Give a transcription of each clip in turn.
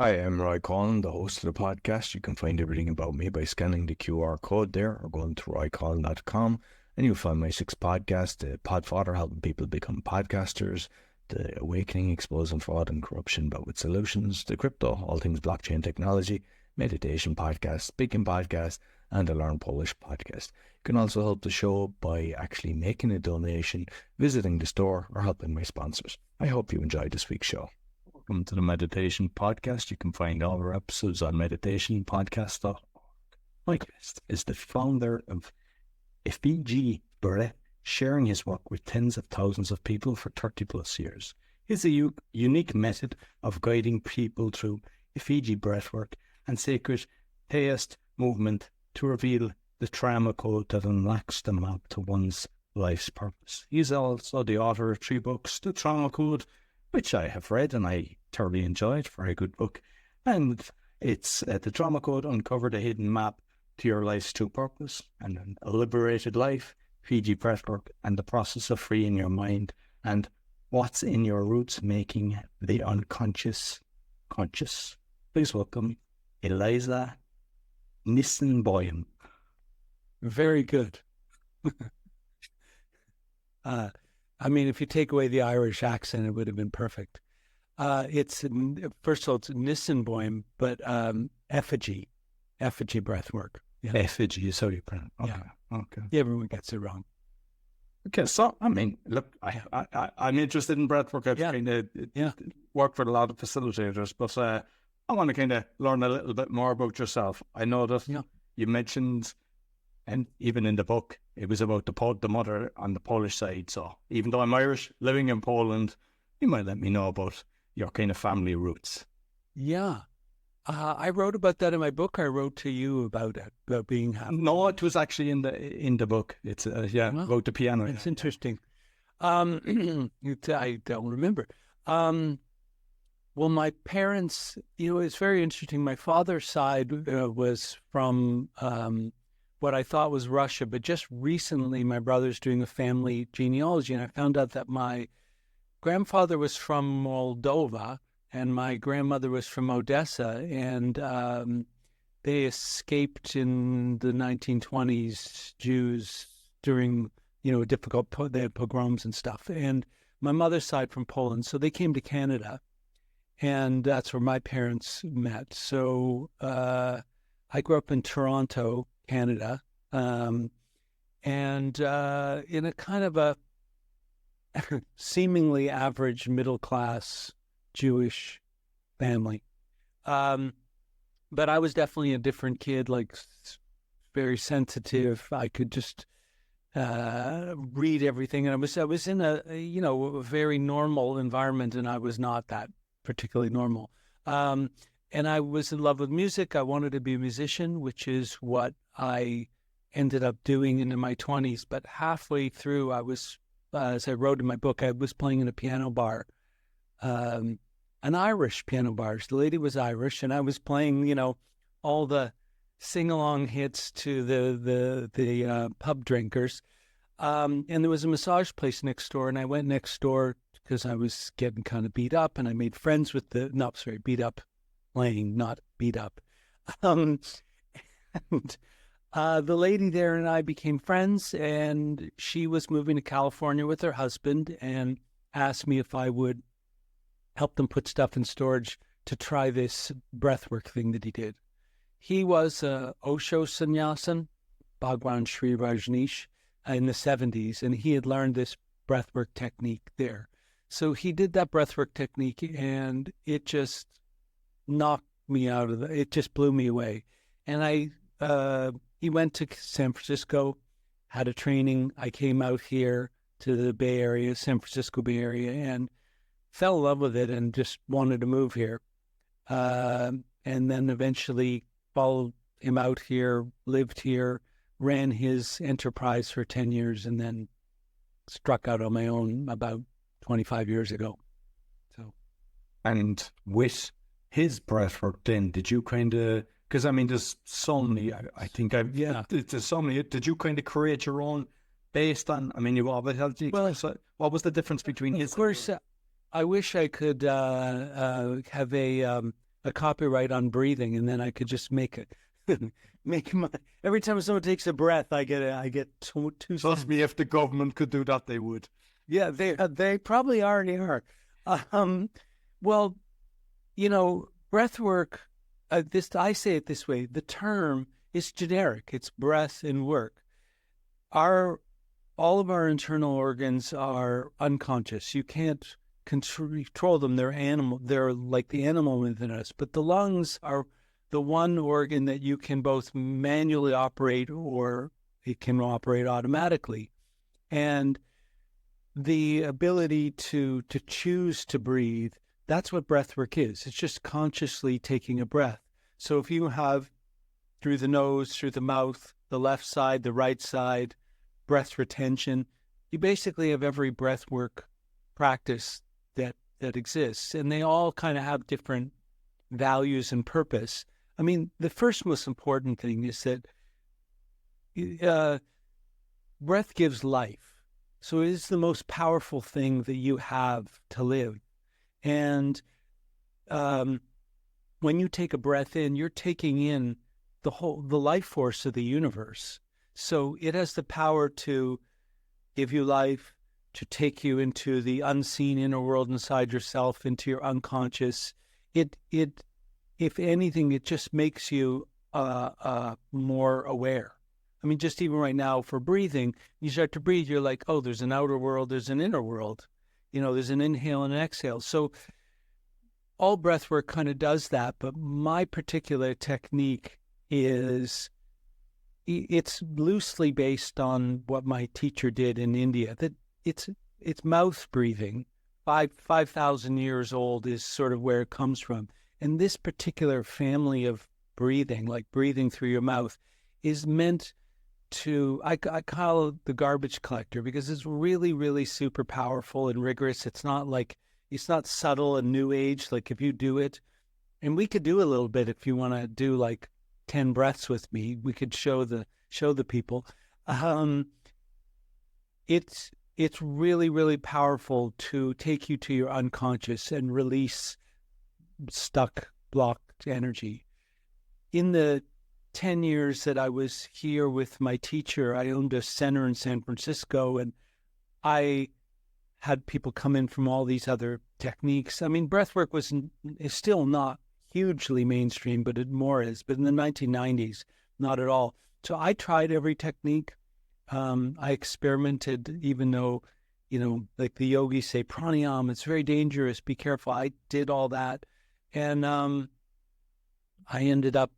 I am Roy Collin, the host of the podcast. You can find everything about me by scanning the QR code there or going to roycollin.com, and you'll find my 6 podcasts: the Podfather, helping people become podcasters; the Awakening, exposing fraud and corruption but with solutions; the Crypto, all things blockchain technology; meditation podcast, speaking podcast, and the Learn Polish podcast. You can also help the show by actually making a donation, visiting the store, or helping my sponsors. I hope you enjoyed this week's show. Welcome to the Meditation Podcast. You can find all our episodes on meditationpodcast.org. My guest is the founder of Effiji Breath, sharing his work with tens of thousands of people for 30 plus years. It's a unique method of guiding people through Effiji Breathwork and Sacred Taoist Movement to reveal the trauma code that unlocks the map to one's life's purpose. He's also the author of 3 books: The Trauma Code, which I have read and I thoroughly enjoyed, very good book, and it's The Trauma Code, Uncover the Hidden Map to Your Life's True Purpose, and A Liberated Life, Effiji Breathwork, and the Process of Freeing Your Mind, and What's in Your Roots, Making the Unconscious Conscious. Please welcome Eliza Nisenboim. Very good. I mean, if you take away the Irish accent, it would have been perfect. It's first of all, it's Nisenboim, but Effiji Breathwork. Yeah. Effiji is how you pronounce it. Okay. Yeah. Okay. Yeah, everyone gets it wrong. Okay, so I mean, look, I'm interested in breathwork. I've kind of worked with a lot of facilitators, but I want to kind of learn a little bit more about yourself. I know that you mentioned, and even in the book, it was about the mother on the Polish side. So even though I'm Irish, living in Poland, you might let me know about your kind of family roots. Yeah. I wrote about that in my book. I wrote to you about it, about being happy. No, it was actually in the book. It's about the piano. It's interesting. I don't remember. Well, my parents, it's very interesting. My father's side was from what I thought was Russia, but just recently my brother's doing a family genealogy, and I found out that my grandfather was from Moldova and my grandmother was from Odessa, and they escaped in the 1920s, Jews, during, they had pogroms and stuff. And my mother's side from Poland, so they came to Canada, and that's where my parents met. So I grew up in Toronto, Canada, and in a kind of a seemingly average middle-class Jewish family. But I was definitely a different kid, like very sensitive. I could just read everything. And I was in a very normal environment, and I was not that particularly normal. And I was in love with music. I wanted to be a musician, which is what I ended up doing into my 20s. But halfway through, I was, as I wrote in my book, I was playing in a piano bar, an Irish piano bar. The lady was Irish, and I was playing, all the sing-along hits to the pub drinkers. And there was a massage place next door, and I went next door because I was getting kind of beat up, and I made friends with beat up playing, not beat up. And the lady there and I became friends, and she was moving to California with her husband and asked me if I would help them put stuff in storage to try this breathwork thing that he did. He was Osho sannyasin, Bhagwan Sri Rajneesh, in the 70s, and he had learned this breathwork technique there. So he did that breathwork technique, and it just knocked me out of it just blew me away. And he went to San Francisco, had a training. I came out here to the Bay Area, San Francisco Bay Area, and fell in love with it and just wanted to move here. And then eventually followed him out here, lived here, ran his enterprise for 10 years, and then struck out on my own about 25 years ago. And with his breathwork then, did you kind of, because I mean, there's so many, there's so many, did you kind of create your own based on, I mean, you obviously, so what was the difference between his? Of course, I wish I could have a a copyright on breathing, and then I could just make it. Make my every time someone takes a breath, I get two Trust me, if the government could do that, they would. Yeah, they probably already are. Well, breath work. I say it this way: the term is generic. It's breath and work. All of our internal organs are unconscious. You can't control them. They're animal. They're like the animal within us. But the lungs are the one organ that you can both manually operate or it can operate automatically. And the ability to choose to breathe, that's what breath work is. It's just consciously taking a breath. So if you have through the nose, through the mouth, the left side, the right side, breath retention, you basically have every breath work practice that exists. And they all kind of have different values and purpose. I mean, the first most important thing is that breath gives life. So it is the most powerful thing that you have to live. And when you take a breath in, you're taking in the life force of the universe. So it has the power to give you life, to take you into the unseen inner world inside yourself, into your unconscious. If anything, it just makes you more aware. I mean, just even right now for breathing, you start to breathe, you're like, oh, there's an outer world, there's an inner world. There's an inhale and an exhale. So all breath work kind of does that, but my particular technique it's loosely based on what my teacher did in India. That it's mouth breathing. 5,000 years old is sort of where it comes from. And this particular family of breathing, like breathing through your mouth, is meant to, I call it the garbage collector, because it's really, really super powerful and rigorous. It's not subtle and new age. Like if you do it, and we could do a little bit if you want to do like 10 breaths with me, we could show the people. It's really, really powerful to take you to your unconscious and release stuck, blocked energy. In the 10 years that I was here with my teacher, I owned a center in San Francisco, and I had people come in from all these other techniques. I mean, breathwork is still not hugely mainstream, but it more is. But in the 1990s, not at all. So I tried every technique. I experimented, even though, like the yogis say, pranayama, it's very dangerous, be careful. I did all that. And I ended up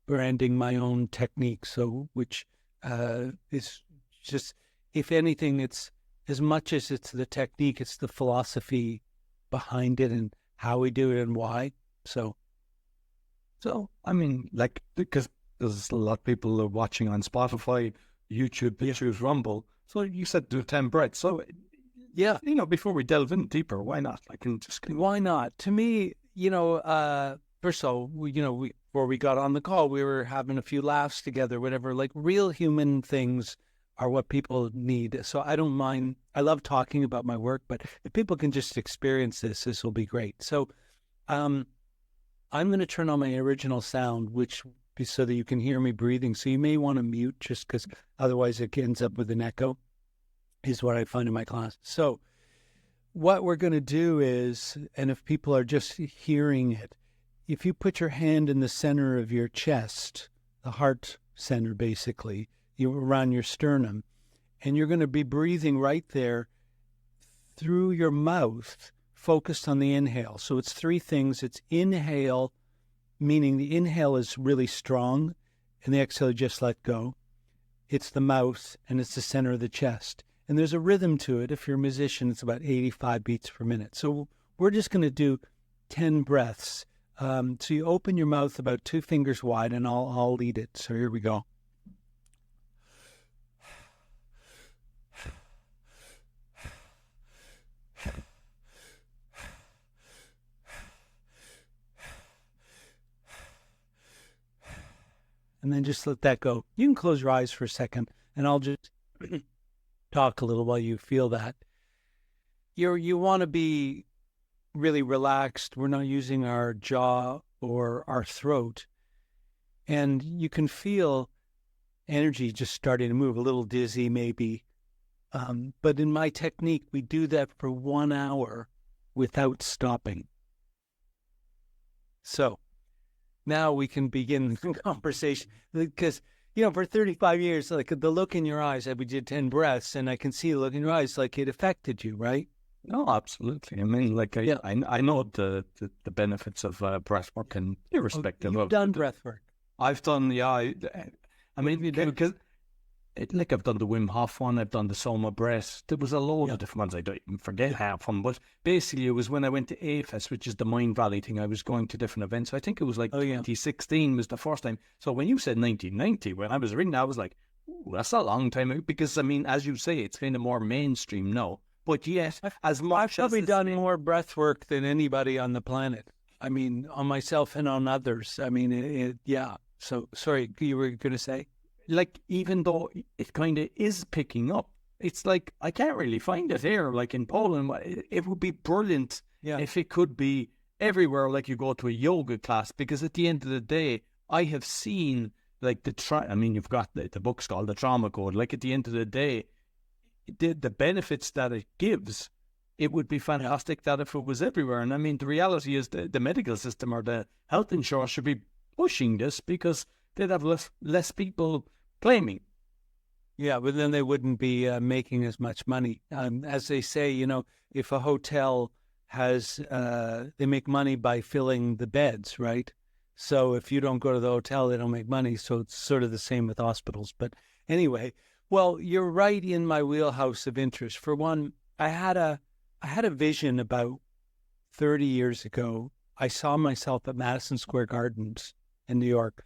branding my own technique. So, which is just, if anything, it's as much as it's the technique, it's the philosophy behind it and how we do it and why. So I mean, like, because there's a lot of people are watching on Spotify, YouTube, pictures, Rumble. So you said do 10 breaths. So yeah, before we delve in deeper, why not? Why not? To me, first of all, before we got on the call, we were having a few laughs together, whatever. Like real human things are what people need. So I don't mind. I love talking about my work, but if people can just experience this will be great. So I'm going to turn on my original sound, so that you can hear me breathing. So you may want to mute just because otherwise it ends up with an echo, is what I find in my class. So what we're going to do is, and if people are just hearing it, if you put your hand in the center of your chest, the heart center basically, around your sternum, and you're going to be breathing right there through your mouth, focused on the inhale. So it's three things. It's inhale, meaning the inhale is really strong, and the exhale, just let go. It's the mouth, and it's the center of the chest. And there's a rhythm to it. If you're a musician, it's about 85 beats per minute. So we're just going to do 10 breaths. So you open your mouth about 2 fingers wide, and I'll lead it. So here we go. And then just let that go. You can close your eyes for a second, and I'll just talk a little while you feel that. You want to be really relaxed. We're not using our jaw or our throat. And you can feel energy just starting to move, a little dizzy maybe. But in my technique, we do that for 1 hour without stopping. So now we can begin the conversation, because, for 35 years, like the look in your eyes, we did 10 breaths, and I can see the look in your eyes, like it affected you, right? No, absolutely. I mean, like I know the benefits of breath work, and irrespective You've done breath work. I've done, I mean, because I've done the Wim Hof one, I've done the Soma Breath. There was a load of different ones. I don't even forget half of them. But basically, it was when I went to AFES, which is the Mind Valley thing. I was going to different events. I think it was like 2016 was the first time. So when you said 1990, when I was reading, I was like, ooh, that's a long time ago. Because, I mean, as you say, it's kind of more mainstream now. But yet, as much I've probably done more breath work than anybody on the planet. I mean, on myself and on others. I mean, So, sorry, you were going to say? Like, even though it kind of is picking up, it's like, I can't really find it here, like in Poland. It would be brilliant if it could be everywhere, like you go to a yoga class, because at the end of the day, I have seen, like, you've got the book's called The Trauma Code. Like, at the end of the day, the benefits that it gives, it would be fantastic that if it was everywhere. And I mean, the reality is the medical system or the health insurance should be pushing this, because they'd have less people claiming. Yeah, but then they wouldn't be making as much money. As they say, if a hotel has, they make money by filling the beds, right? So if you don't go to the hotel, they don't make money. So it's sort of the same with hospitals. But anyway, well, you're right in my wheelhouse of interest. For one, I had a vision about 30 years ago. I saw myself at Madison Square Gardens in New York,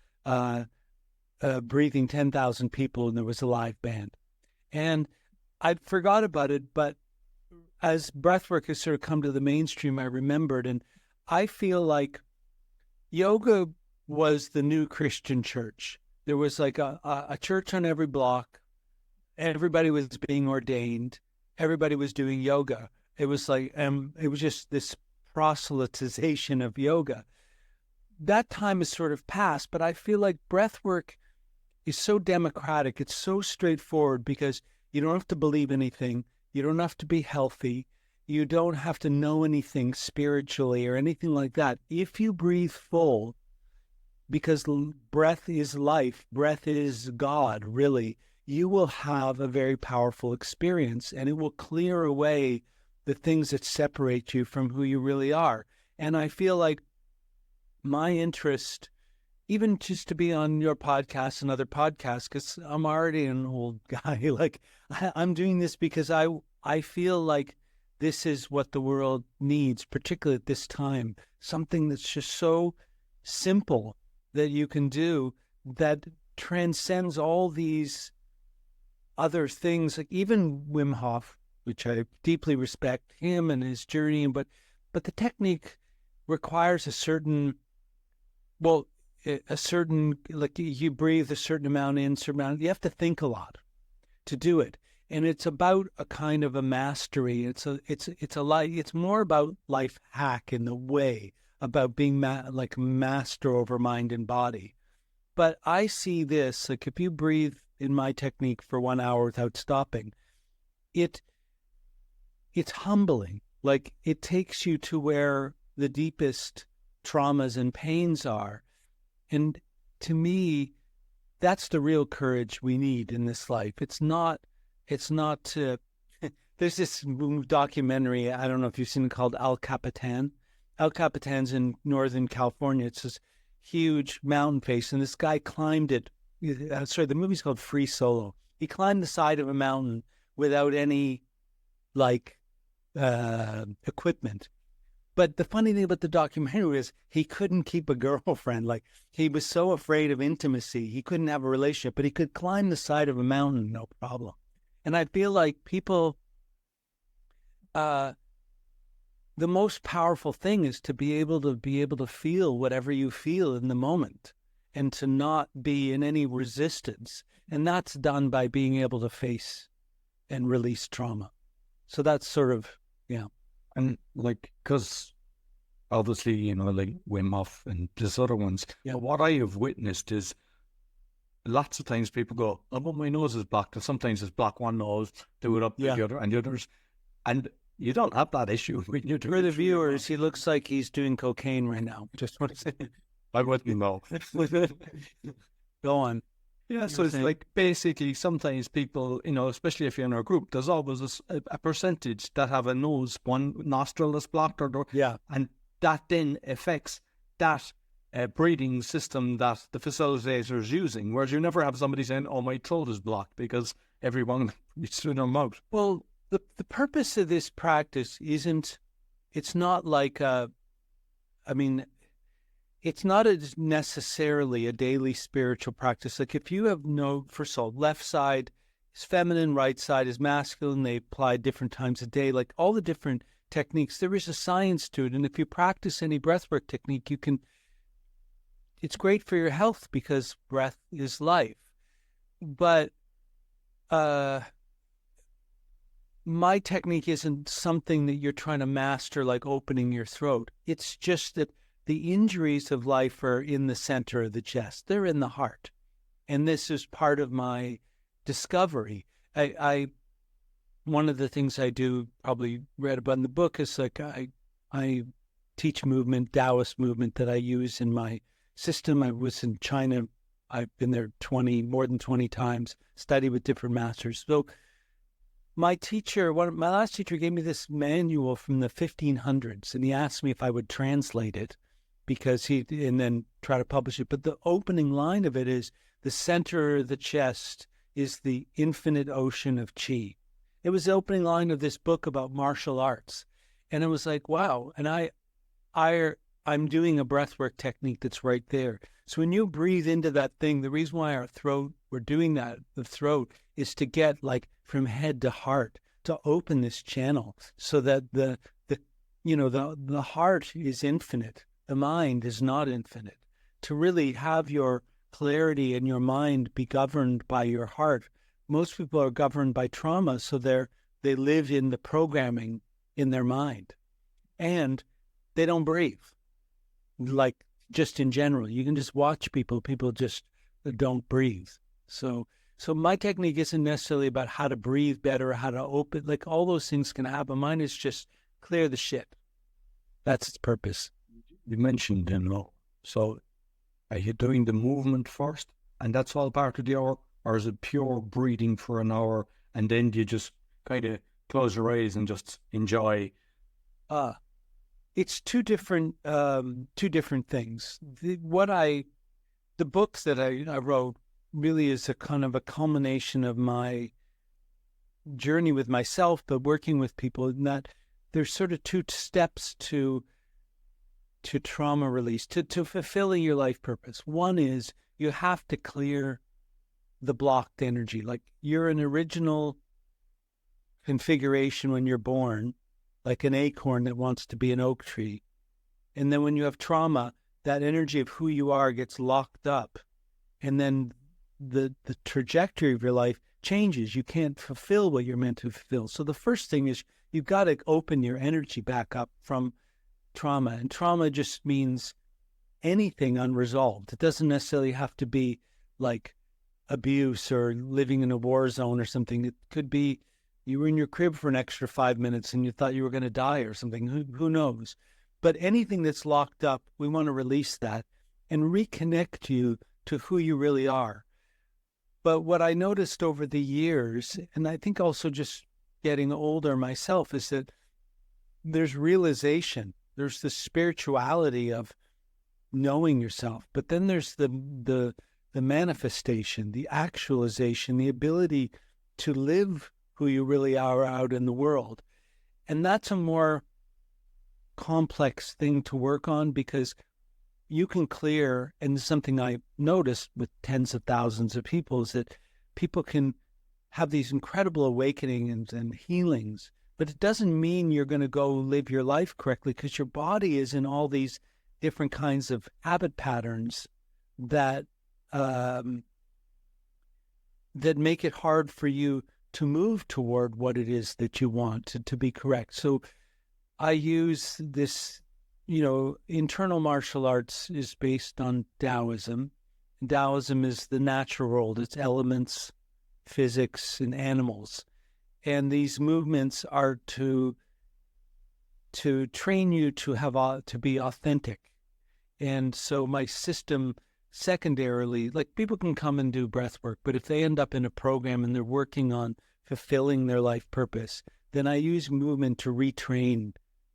breathing 10,000 people, and there was a live band. And I'd forgot about it, but as breathwork has sort of come to the mainstream, I remembered, and I feel like yoga was the new Christian church. There was like a church on every block. Everybody was being ordained. Everybody was doing yoga. It was like, it was just this proselytization of yoga. That time is sort of past, but I feel like breathwork is so democratic. It's so straightforward, because you don't have to believe anything. You don't have to be healthy. You don't have to know anything spiritually or anything like that. If you breathe full, because breath is life, breath is God, really, you will have a very powerful experience, and it will clear away the things that separate you from who you really are. And I feel like my interest, even just to be on your podcast and other podcasts, because I'm already an old guy, like I'm doing this because I feel like this is what the world needs, particularly at this time, something that's just so simple that you can do that transcends all these other things, like even Wim Hof, which I deeply respect him and his journey, but the technique requires a certain, like you breathe a certain amount in, certain amount, you have to think a lot to do it. And it's about a kind of a mastery. It's more about life hack in the way, about being like master over mind and body. But I see this, like if you breathe in my technique for 1 hour without stopping, it's humbling. Like it takes you to where the deepest traumas and pains are. And to me, that's the real courage we need in this life. It's not to, there's this documentary, I don't know if you've seen it, called El Capitan. El Capitan's in Northern California. It's this huge mountain face, and this guy climbed it. The movie's called Free Solo. He climbed the side of a mountain without any, equipment. But the funny thing about the documentary is he couldn't keep a girlfriend. Like, he was so afraid of intimacy. He couldn't have a relationship, but he could climb the side of a mountain, no problem. And I feel like people, the most powerful thing is to be able to feel whatever you feel in the moment and to not be in any resistance. And that's done by being able to face and release trauma. So that's sort of, yeah. And because obviously, you know, like Wim Hof and there's other ones. Yeah. But what I have witnessed is lots of times people go, oh, but my nose is blocked. And sometimes it's blocked one nose, do it up to the other and the others. And you don't have that issue when you do For the viewers, he looks like he's doing cocaine right now. Just want to say. I wouldn't know. Go on. Yeah, so it's like basically sometimes people, you know, especially if you're in a group, there's always a percentage that have a nose, one nostril that's blocked, and that then affects that breathing system that the facilitator is using. Whereas you never have somebody saying, "Oh, my throat is blocked," because everyone is through their mouth. Well, the purpose of this practice isn't. It's not like it's not necessarily a daily spiritual practice. Like if you have first of all, left side is feminine, right side is masculine. They apply different times a day, like all the different techniques. There is a science to it. And if you practice any breathwork technique, it's great for your health because breath is life. But my technique isn't something that you're trying to master, like opening your throat. It's just that the injuries of life are in the center of the chest. They're in the heart. And this is part of my discovery. One of the things I do, probably read about in the book, is like I teach movement, Taoist movement that I use in my system. I was in China. I've been there more than 20 times, studied with different masters. So my last teacher gave me this manual from the 1500s, and he asked me if I would translate it and then try to publish it. But the opening line of it is, the center of the chest is the infinite ocean of chi. It was the opening line of this book about martial arts. And it was like, wow. And I'm doing a breathwork technique that's right there. So when you breathe into that thing, the reason why we're doing that, the throat, is to get like from head to heart, to open this channel so that the heart is infinite. The mind is not infinite. To really have your clarity and your mind be governed by your heart. Most people are governed by trauma, so they live in the programming in their mind. And they don't breathe. Like just in general, you can just watch people just don't breathe. So my technique isn't necessarily about how to breathe better, how to open, like all those things can happen. Mine is just clear the shit. That's its purpose. You mentioned, so are you doing the movement first and that's all part of the hour, or is it pure breathing for an hour and then you just kind of close your eyes and just enjoy? It's two different things. The books that I wrote really is a kind of a culmination of my journey with myself, but working with people, in that there's sort of two steps to trauma release, to fulfilling your life purpose. One is you have to clear the blocked energy. Like you're an original configuration when you're born, like an acorn that wants to be an oak tree. And then when you have trauma, that energy of who you are gets locked up. And then the trajectory of your life changes. You can't fulfill what you're meant to fulfill. So the first thing is you've got to open your energy back up from trauma. And trauma just means anything unresolved. It doesn't necessarily have to be like abuse or living in a war zone or something. It could be you were in your crib for an extra 5 minutes and you thought you were going to die or something. Who knows? But anything that's locked up, we want to release that and reconnect you to who you really are. But what I noticed over the years, and I think also just getting older myself, is that there's realization. There's the spirituality of knowing yourself, but then there's the manifestation, the actualization, the ability to live who you really are out in the world. And that's a more complex thing to work on, because you can clear, and something I noticed with tens of thousands of people, is that people can have these incredible awakenings and healings, but it doesn't mean you're going to go live your life correctly, because your body is in all these different kinds of habit patterns that that make it hard for you to move toward what it is that you want to be correct. So I use this internal martial arts is based on Taoism. Taoism is the natural world. It's elements, physics, and animals. And these movements are to train you to be authentic. And so my system, secondarily, like people can come and do breath work, but if they end up in a program and they're working on fulfilling their life purpose, then I use movement to retrain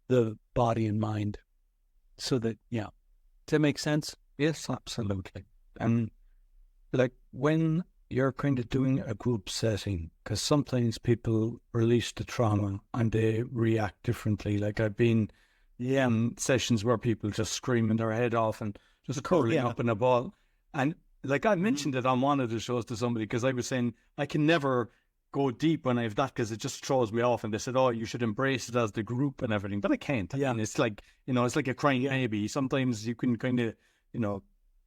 the body and mind. So that, does that make sense? Yes, absolutely. And like when you're kind of doing a group setting, because sometimes people release the trauma and they react differently. Like I've been in sessions where people just screaming their head off and just curling up in a ball. And like I mentioned it on one of the shows to somebody, because I was saying I can never go deep when I have that because it just throws me off. And they said, oh, you should embrace it as the group and everything. But I can't. Yeah. And it's like, it's like a crying baby. Sometimes you can kind of,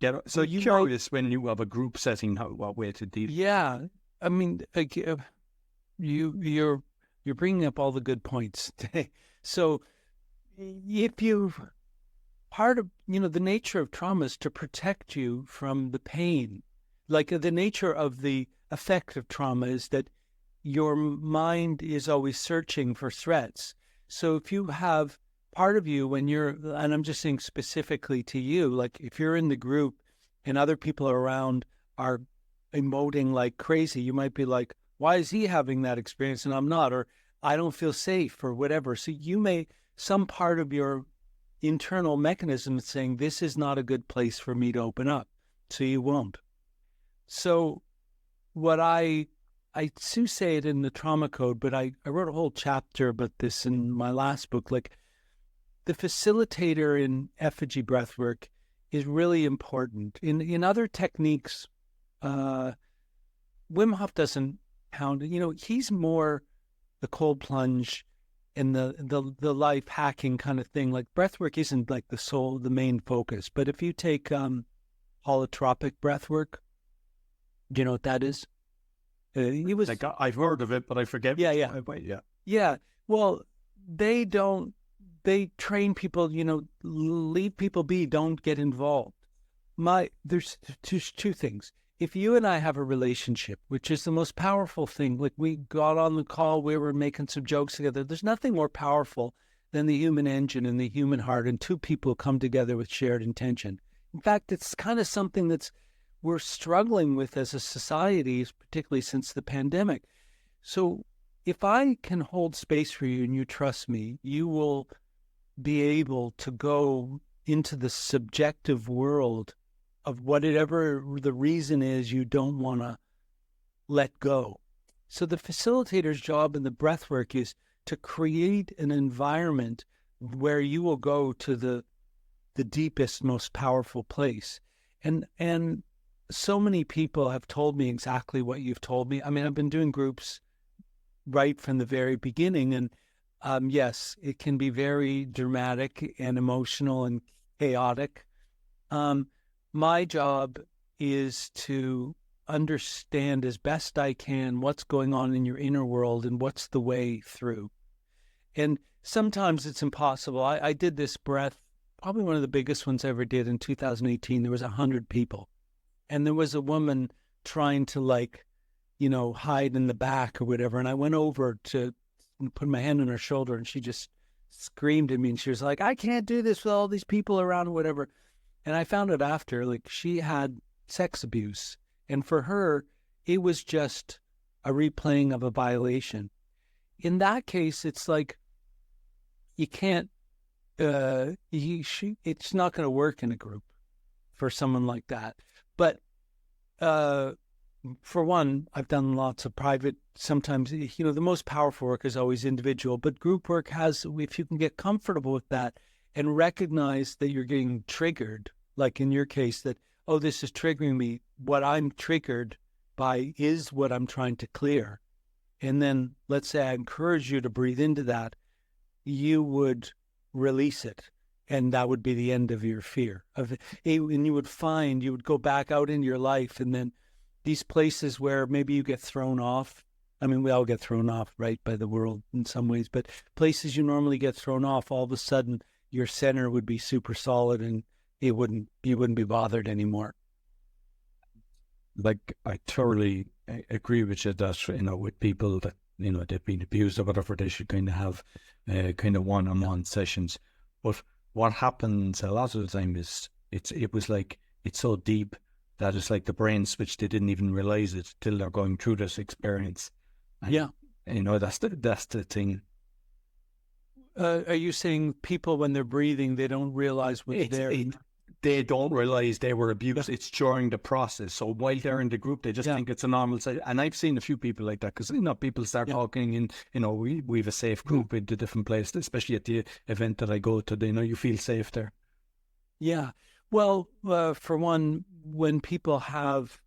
get. So you curious when you have a group setting, what way to deal? Yeah. I mean, like, you're bringing up all the good points today. So if you part of, the nature of trauma is to protect you from the pain. Like the nature of the effect of trauma is that your mind is always searching for threats. So if you have part of you when you're, and I'm just saying specifically to you, like if you're in the group and other people around are emoting like crazy, you might be like, why is he having that experience and I'm not? Or I don't feel safe or whatever. So some part of your internal mechanism is saying, this is not a good place for me to open up. So you won't. So what I do say it in the trauma code, but I wrote a whole chapter about this in my last book. Like the facilitator in Effiji Breathwork is really important. In other techniques, Wim Hof doesn't pound, he's more the cold plunge and the life hacking kind of thing. Like breathwork isn't like the main focus. But if you take holotropic breathwork, do you know what that is? He was like, I've heard of it, but I forget. Yeah. Well, they train people, leave people be, don't get involved. There's two things. If you and I have a relationship, which is the most powerful thing, like we got on the call, we were making some jokes together. There's nothing more powerful than the human engine and the human heart, and two people come together with shared intention. In fact, it's kind of something we're struggling with as a society, particularly since the pandemic. So if I can hold space for you and you trust me, you will be able to go into the subjective world of whatever the reason is you don't want to let go. So the facilitator's job in the breathwork is to create an environment where you will go to the deepest, most powerful place. And so many people have told me exactly what you've told me. I mean, I've been doing groups right from the very beginning. And yes, it can be very dramatic and emotional and chaotic. My job is to understand as best I can what's going on in your inner world and what's the way through. And sometimes it's impossible. I did this breath, probably one of the biggest ones I ever did in 2018. There was 100 people. And there was a woman trying to hide in the back or whatever. And I went over to put my hand on her shoulder and she just screamed at me. And she was like, I can't do this with all these people around or whatever. And I found out after, she had sex abuse. And for her, it was just a replaying of a violation. In that case, it's like, you can't, it's not going to work in a group for someone like that. But for one, I've done lots of private, sometimes, the most powerful work is always individual, but group work has, if you can get comfortable with that and recognize that you're getting triggered, like in your case that, oh, this is triggering me. What I'm triggered by is what I'm trying to clear. And then let's say I encourage you to breathe into that, you would release it. And that would be the end of your fear. And you would go back out in your life, and then these places where maybe you get thrown off. I mean, we all get thrown off, right, by the world in some ways, but places you normally get thrown off, all of a sudden your center would be super solid and you wouldn't be bothered anymore. Like, I thoroughly agree with you that, with people that, they've been abused or whatever, they should kind of have kind of one-on-one sessions. But what happens a lot of the time is it was like, it's so deep that it's like the brain switch, they didn't even realize it till they're going through this experience. And, that's the thing. Are you saying people, when they're breathing, they don't realize what's there? They don't realize they were abused. It's during the process. So while they're in the group, they just think it's a normal side. And I've seen a few people like that, because people start talking, and we have a safe group in the different places, especially at the event that I go to. You feel safe there. Yeah. Well, for one, when people have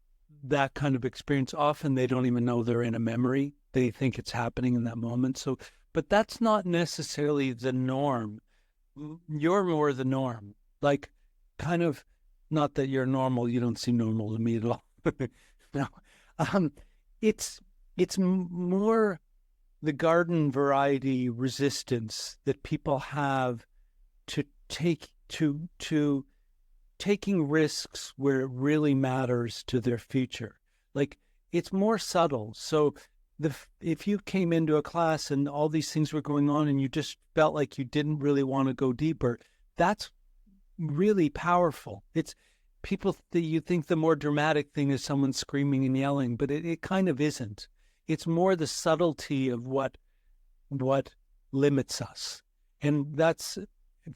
that kind of experience, often they don't even know they're in a memory. They think it's happening in that moment. So, but that's not necessarily the norm. You're more the norm. Like, kind of, not that you're normal. You don't seem normal to me at all. No, it's more the garden variety resistance that people have to taking risks where it really matters to their future. Like, it's more subtle. So if you came into a class and all these things were going on and you just felt like you didn't really want to go deeper, that's really powerful. It's people that you think the more dramatic thing is someone screaming and yelling, but it kind of isn't. It's more the subtlety of what limits us. And that's,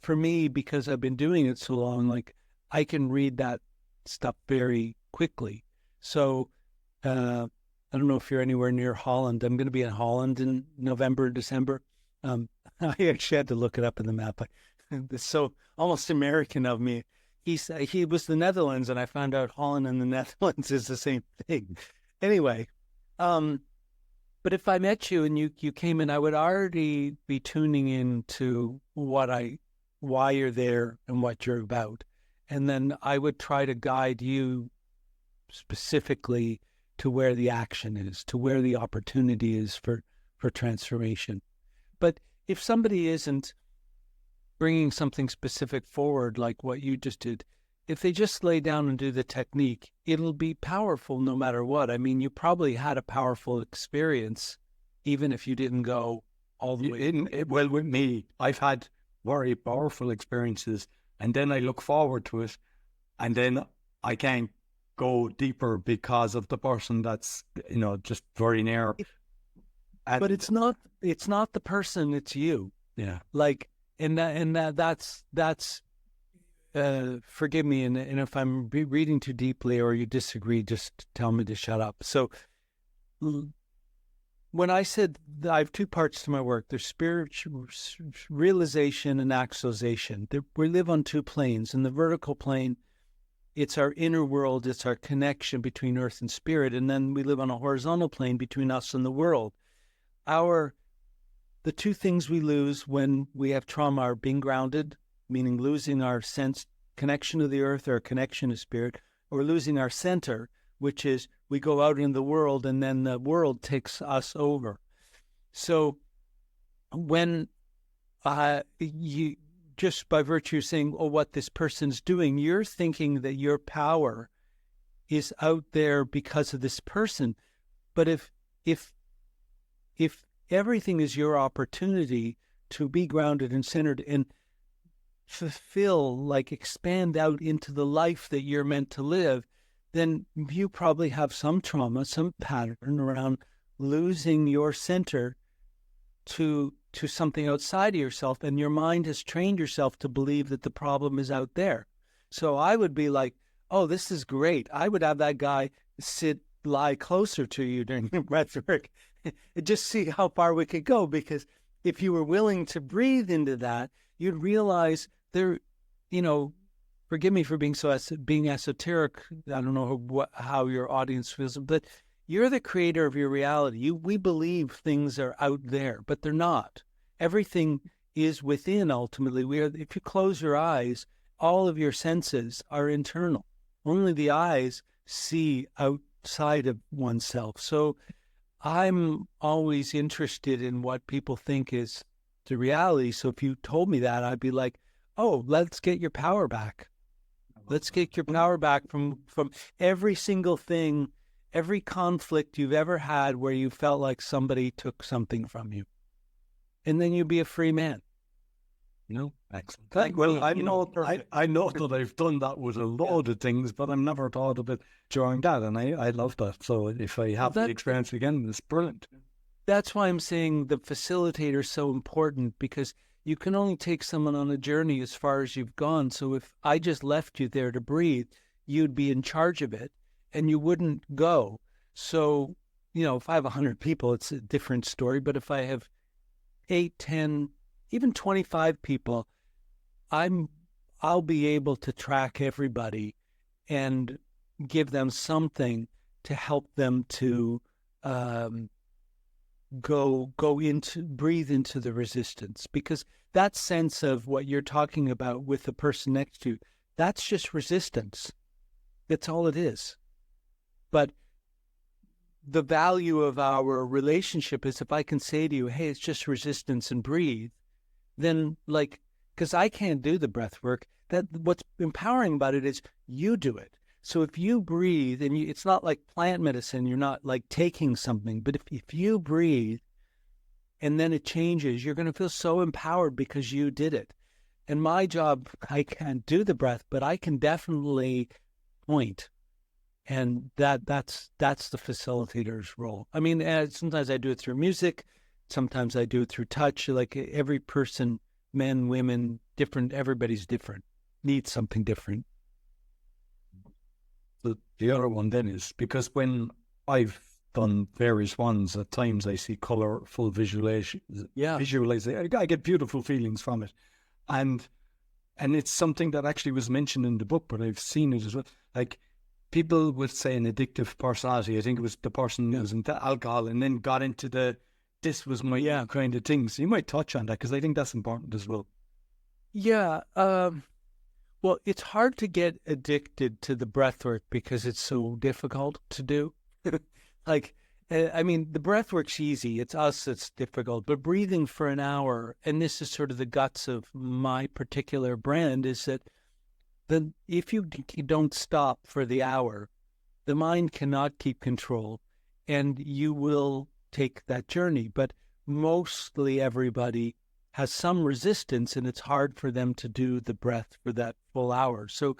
for me, because I've been doing it so long, like, I can read that stuff very quickly. So I don't know if you're anywhere near Holland. I'm going to be in Holland in November, December. I actually had to look it up in the map. It's so almost American of me. He was the Netherlands, and I found out Holland and the Netherlands is the same thing. Anyway, but if I met you and you came in, I would already be tuning into why you're there and what you're about. And then I would try to guide you specifically to where the action is, to where the opportunity is for transformation. But if somebody isn't bringing something specific forward, like what you just did, if they just lay down and do the technique, it'll be powerful no matter what. I mean, you probably had a powerful experience, even if you didn't go all the way. Well, with me, I've had very powerful experiences, and then I look forward to it, and then I can't go deeper because of the person that's, just very near. But it's not the person, it's you. Yeah. Like, that's forgive me, and if I'm reading too deeply or you disagree, just tell me to shut up. So when I said I have two parts to my work, there's spiritual realization and actualization. We live on two planes. In the vertical plane, it's our inner world, it's our connection between earth and spirit, and then we live on a horizontal plane between us and the world. The two things we lose when we have trauma are being grounded, meaning losing our sense connection to the earth or connection to spirit, or losing our center, which is we go out in the world and then the world takes us over. So when you, just by virtue of saying, oh, what this person's doing, you're thinking that your power is out there because of this person. But if everything is your opportunity to be grounded and centered and fulfill, like expand out into the life that you're meant to live, then you probably have some trauma, some pattern around losing your center to something outside of yourself, and your mind has trained yourself to believe that the problem is out there. So I would be like, oh, this is great. I would have that guy lie closer to you during the breathwork and just see how far we could go, because if you were willing to breathe into that, you'd realize there, forgive me for being being esoteric. I don't know how your audience feels, but you're the creator of your reality. We believe things are out there, but they're not. Everything is within, ultimately. If you close your eyes, all of your senses are internal. Only the eyes see outside of oneself. So I'm always interested in what people think is the reality. So if you told me that, I'd be like, oh, let's get your power back. Let's get your power back from every single thing, every conflict you've ever had where you felt like somebody took something from you. And then you'd be a free man. No, excellent. Well, I know that I've done that with a lot of things, but I've never thought of it during that, and I love that. So if I have the experience again, it's brilliant. That's why I'm saying the facilitator is so important, because you can only take someone on a journey as far as you've gone. So if I just left you there to breathe, you'd be in charge of it and you wouldn't go. So, if I have 100 people, it's a different story. But if I have 8, 10, even 25 people, I'll be able to track everybody and give them something to help them to breathe into the resistance, because that sense of what you're talking about with the person next to you, that's just resistance. That's all it is. But the value of our relationship is if I can say to you, hey, it's just resistance and breathe, then because I can't do the breath work, that what's empowering about it is you do it. So if you breathe, and it's not like plant medicine, you're not like taking something, but if you breathe and then it changes, you're going to feel so empowered because you did it. And my job, I can't do the breath, but I can definitely point. And that's the facilitator's role. I mean, sometimes I do it through music, sometimes I do it through touch. Like every person, men, women, different, everybody's different, needs something different. The other one then is, because when I've done various ones, at times I see colorful visualization. I get beautiful feelings from it. And it's something that actually was mentioned in the book, but I've seen it as well. Like, people would say an addictive personality. I think it was the person who was into alcohol and then got into this was my kind of thing. So you might touch on that, because I think that's important as well. Yeah. Well, it's hard to get addicted to the breath work because it's so difficult to do. I mean, the breath work's easy. It's us that's difficult. But breathing for an hour, and this is sort of the guts of my particular brand, is that if you don't stop for the hour, the mind cannot keep control, and you will take that journey. But mostly everybody has some resistance, and it's hard for them to do the breath for that full hour. So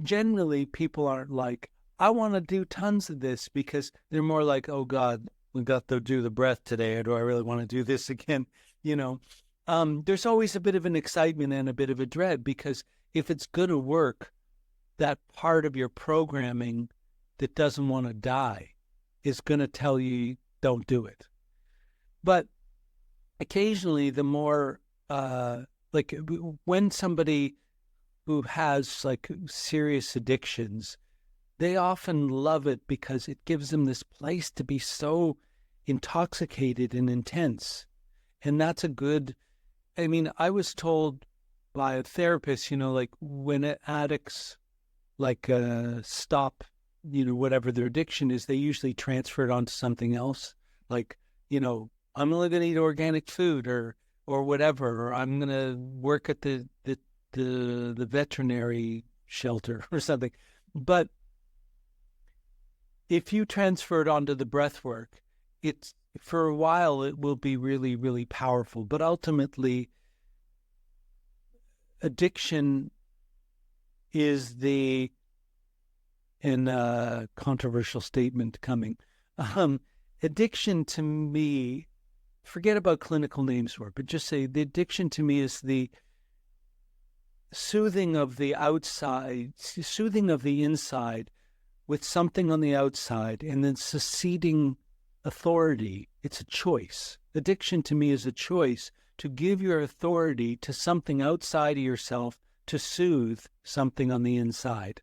generally people aren't like, I want to do tons of this, because they're more like, oh God, we got to do the breath today, or do I really want to do this again? There's always a bit of an excitement and a bit of a dread, because if it's going to work, that part of your programming that doesn't want to die is going to tell you don't do it. But occasionally, the more when somebody who has serious addictions, they often love it because it gives them this place to be so intoxicated and intense. And that's a good, I was told by a therapist, when addicts stop, whatever their addiction is, they usually transfer it onto something else. I'm only going to eat organic food or whatever, or I'm going to work at the veterinary shelter or something. But if you transfer it onto the breath work, for a while it will be really, really powerful. But ultimately, addiction is controversial statement coming. Addiction to me, forget about clinical names for it, but just say the addiction to me is the soothing of the outside, soothing of the inside with something on the outside, and then succeeding authority. It's a choice. Addiction to me is a choice to give your authority to something outside of yourself to soothe something on the inside.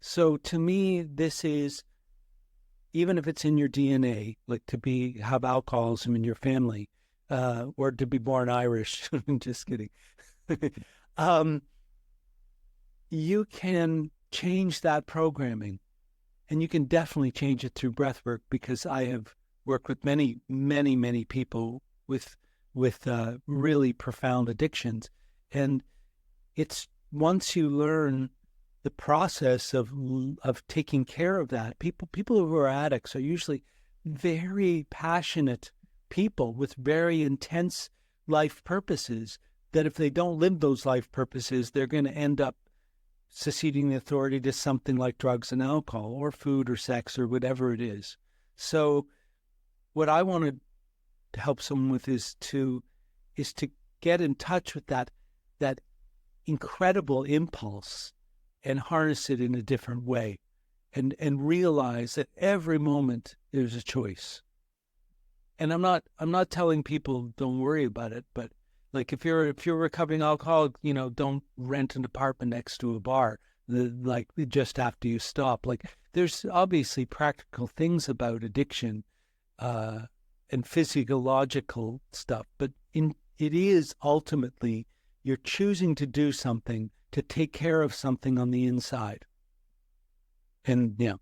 So to me, this is, even if it's in your DNA, like have alcoholism in your family, or to be born Irish, I'm just kidding. You can change that programming, and you can definitely change it through breathwork, because I have worked with many, many, many people with really profound addictions, And it's once you learn the process of taking care of that, people who are addicts are usually very passionate people with very intense life purposes, that if they don't live those life purposes, they're going to end up succeeding the authority to something like drugs and alcohol or food or sex or whatever it is. So what I wanted to help someone with is to get in touch with that incredible impulse and harness it in a different way, and realize that every moment there's a choice. And I'm not telling people don't worry about it, but like if you're a recovering alcoholic, don't rent an apartment next to a bar like just after you stop. Like there's obviously practical things about addiction and physiological stuff, but it is ultimately you're choosing to do something to take care of something on the inside. And yeah.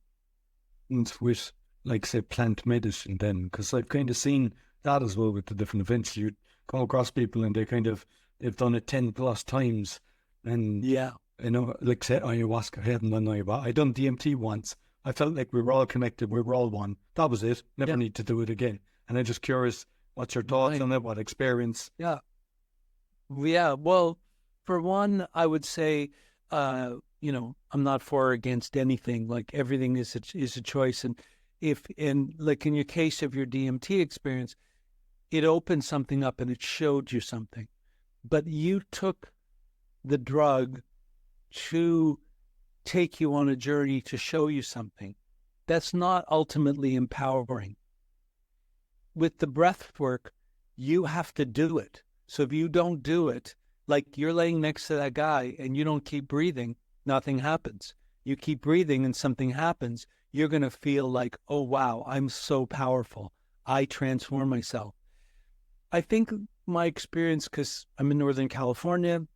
And with, like, say, plant medicine then, because I've kind of seen that as well with the different events. You come across people and they've done it 10 plus times. And, like, say, ayahuasca, I hadn't done ayahuasca. I done DMT once. I felt like we were all connected. We were all one. That was it. Never need to do it again. And I'm just curious, what's your thoughts on it? What experience? Yeah. Well, for one, I would say, I'm not for or against anything. Like everything is a choice. And like in your case of your DMT experience, it opened something up and it showed you something. But you took the drug to take you on a journey to show you something. That's not ultimately empowering. With the breath work, you have to do it. So if you don't do it, like you're laying next to that guy and you don't keep breathing, nothing happens. You keep breathing and something happens, you're going to feel like, oh, wow, I'm so powerful. I transform myself. I think my experience, because I'm in Northern California,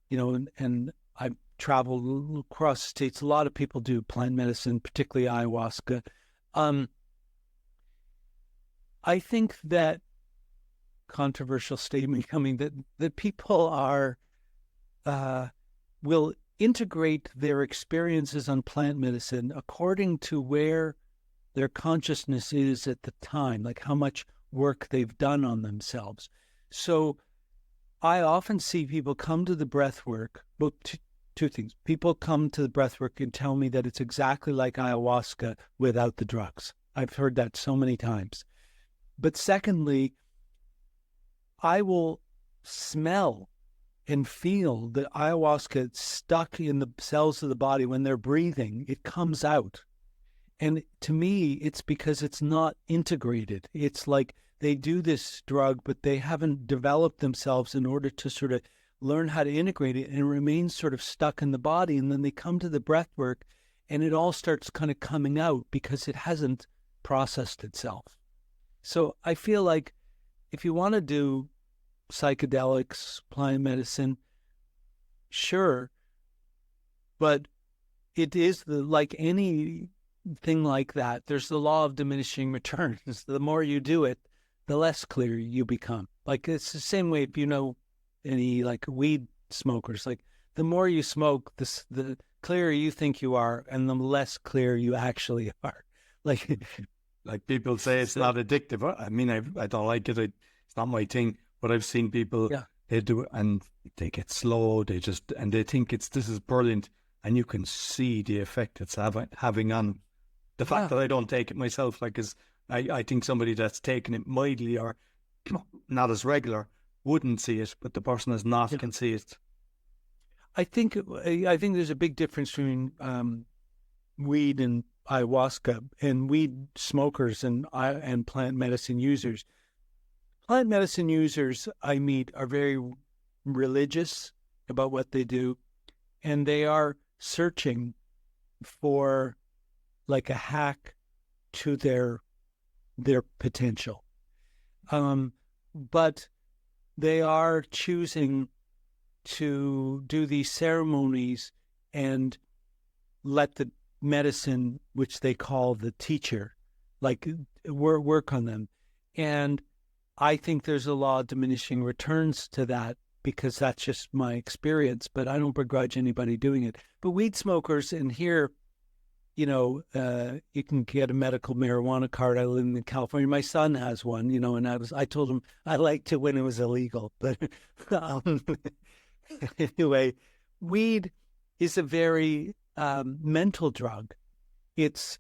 and I travel across the states, a lot of people do plant medicine, particularly ayahuasca. I think that controversial statement coming that people will integrate their experiences on plant medicine according to where their consciousness is at the time, like how much work they've done on themselves. So I often see people come to the breath work. Well, two things. People come to the breath work and tell me that it's exactly like ayahuasca without the drugs. I've heard that so many times. But secondly, I will smell and feel the ayahuasca stuck in the cells of the body. When they're breathing, it comes out. And to me, it's because it's not integrated. It's like they do this drug, but they haven't developed themselves in order to sort of learn how to integrate it, and it remains sort of stuck in the body. And then they come to the breath work and it all starts kind of coming out because it hasn't processed itself. So I feel like if you want to do psychedelics, plant medicine, sure, but it is like anything like that, there's the law of diminishing returns. The more you do it, the less clear you become. Like it's the same way if you know any like weed smokers, like the more you smoke, the clearer you think you are and the less clear you actually are. Like people say it's not addictive. I mean, I don't like it. It's not my thing. But I've seen people, they do it and they get slow. They think this is brilliant. And you can see the effect it's having on the fact that I don't take it myself. Like, I think somebody that's taking it mildly or not as regular wouldn't see it, but the person that's not can see it. I think there's a big difference between weed and ayahuasca, and weed smokers and plant medicine users. Plant medicine users I meet are very religious about what they do, and they are searching for like a hack to their potential. But they are choosing to do these ceremonies and let the medicine, which they call the teacher, like work on them. And I think there's a law of diminishing returns to that because that's just my experience, but I don't begrudge anybody doing it. But weed smokers, and here, you can get a medical marijuana card. I live in California. My son has one, and I told him I liked it when it was illegal. But anyway, weed is a very mental drug. It's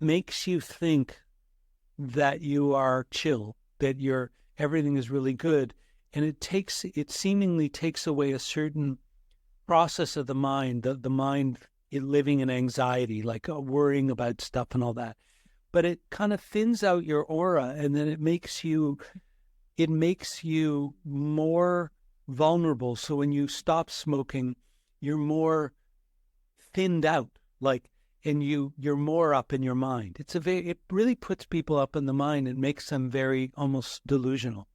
makes you think that you are chill, that everything is really good, and it seemingly takes away a certain process of the mind, the mind living in anxiety, like worrying about stuff and all that. But it kind of thins out your aura, and then it makes you more vulnerable. So when you stop smoking, you're more thinned out, and you're more up in your mind. It really puts people up in the mind and makes them very almost delusional.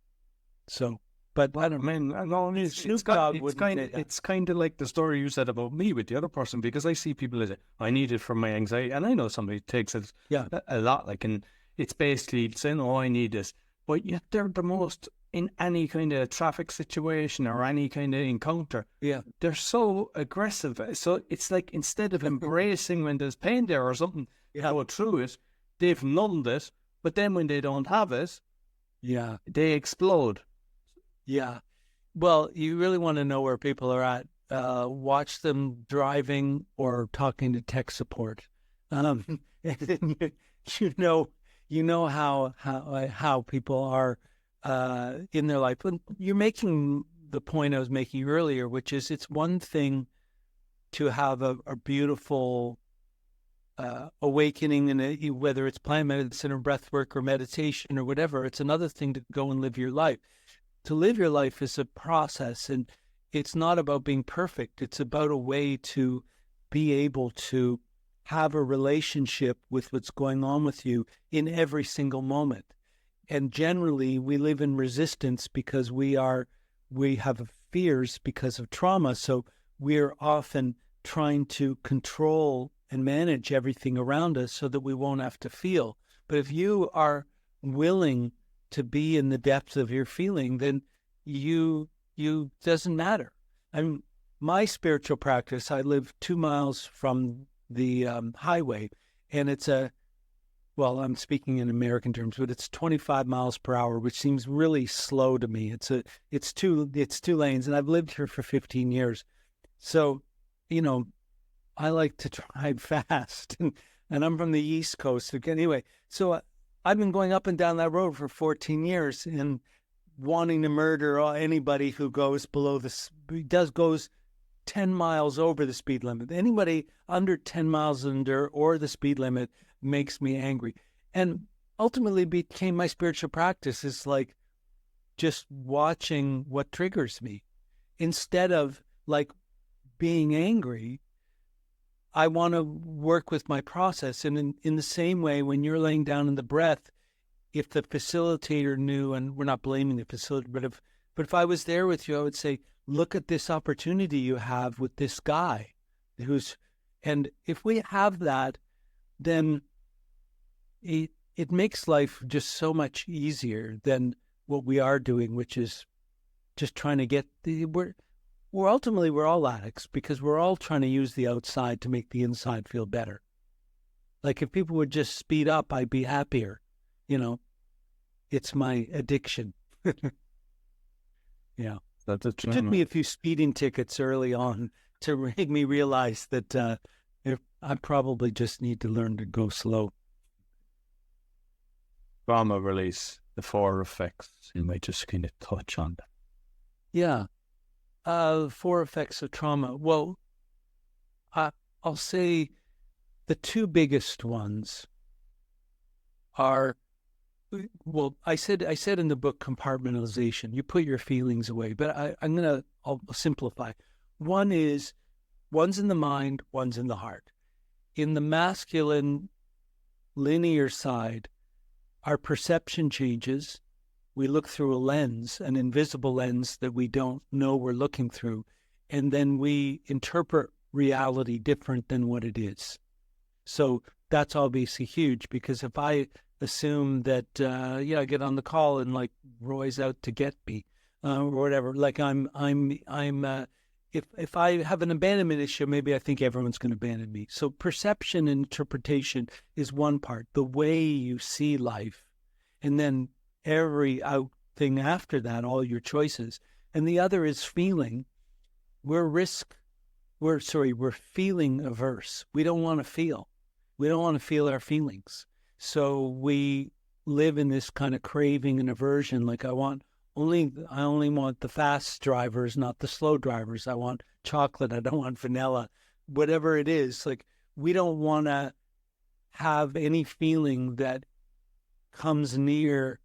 So, but I don't know. It's kind of like the story you said about me with the other person, because I see people as I need it for my anxiety, and I know somebody takes it a lot. And it's basically saying, "Oh, I need this," but yet they're the most in any kind of traffic situation or any kind of encounter. Yeah, they're so aggressive. So it's like instead of embracing when there's pain there or something, go through it, they've numbed it. But then when they don't have it, they explode. Yeah. Well, you really want to know where people are at. Watch them driving or talking to tech support. And then you know how people are in their life. And you're making the point I was making earlier, which is it's one thing to have a beautiful awakening, and whether it's plant medicine or breath work or meditation or whatever. It's another thing to go and live your life. To live your life is a process, and it's not about being perfect. It's about a way to be able to have a relationship with what's going on with you in every single moment. And generally, we live in resistance because we have fears because of trauma. So we're often trying to control and manage everything around us so that we won't have to feel. But if you are willing to be in the depths of your feeling, then you doesn't matter. My spiritual practice, I live 2 miles from the highway, and I'm speaking in American terms, but it's 25 miles per hour, which seems really slow to me. It's two lanes, and I've lived here for 15 years. So, I like to drive fast, and I'm from the East Coast. Anyway, so I've been going up and down that road for 14 years and wanting to murder anybody who goes goes 10 miles over the speed limit. Anybody under 10 miles under or the speed limit makes me angry. And ultimately became my spiritual practice is like just watching what triggers me. Instead of being angry, I want to work with my process. And in the same way, when you're laying down in the breath, if the facilitator knew, and we're not blaming the facilitator, but if I was there with you, I would say, look at this opportunity you have with this guy and if we have that, then it makes life just so much easier than what we are doing, which is just trying to get ultimately we're all addicts because we're all trying to use the outside to make the inside feel better. Like if people would just speed up, I'd be happier. It's my addiction. Yeah. It took me a few speeding tickets early on to make me realize that I probably just need to learn to go slow. Trauma release, the 4 effects. You might just kind of touch on that. Yeah. 4 effects of trauma. Well, I'll say the 2 biggest ones are, I said in the book compartmentalization. You put your feelings away, but I'll simplify. One's in the mind, one's in the heart. In the masculine linear side, our perception changes. We look through a lens, an invisible lens that we don't know we're looking through, and then we interpret reality different than what it is. So that's obviously huge, because if I assume that, I get on the call and Roy's out to get me, or whatever. Like if I have an abandonment issue, maybe I think everyone's going to abandon me. So perception and interpretation is one part, the way you see life, and then every thing after that, all your choices. And the other is feeling. We're feeling averse. We don't want to feel. We don't want to feel our feelings. So we live in this kind of craving and aversion. Like I only want the fast drivers, not the slow drivers. I want chocolate. I don't want vanilla, whatever it is. Like we don't want to have any feeling that comes near